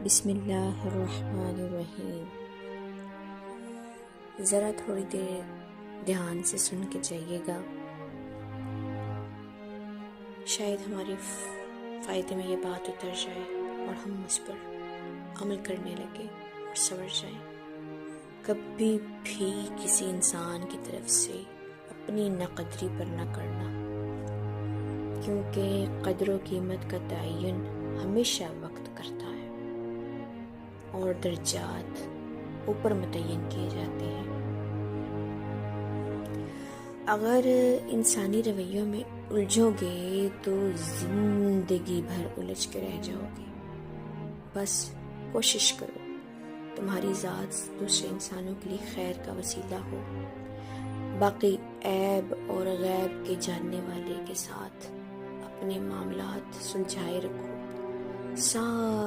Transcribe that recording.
بسم اللہ الرحمن الرحیم۔ ذرا تھوڑی دیر دھیان سے سن کے جائیے گا، شاید ہمارے فائدے میں یہ بات اتر جائے اور ہم اس پر عمل کرنے لگے اور سنور جائیں۔ کبھی بھی کسی انسان کی طرف سے اپنی ناقدری پر نہ کرنا، کیونکہ قدر و قیمت کا تعین ہمیشہ وقت کرتا ہے اور درجات اوپر متعین کیے جاتے ہیں۔ اگر انسانی رویوں میں الجھو گے تو زندگی بھر الجھ کے رہ جاؤ گے۔ بس کوشش کرو تمہاری ذات دوسرے انسانوں کے لیے خیر کا وسیلہ ہو۔ باقی عیب اور غیب کے جاننے والے کے ساتھ اپنے معاملات سلجھائے رکھو۔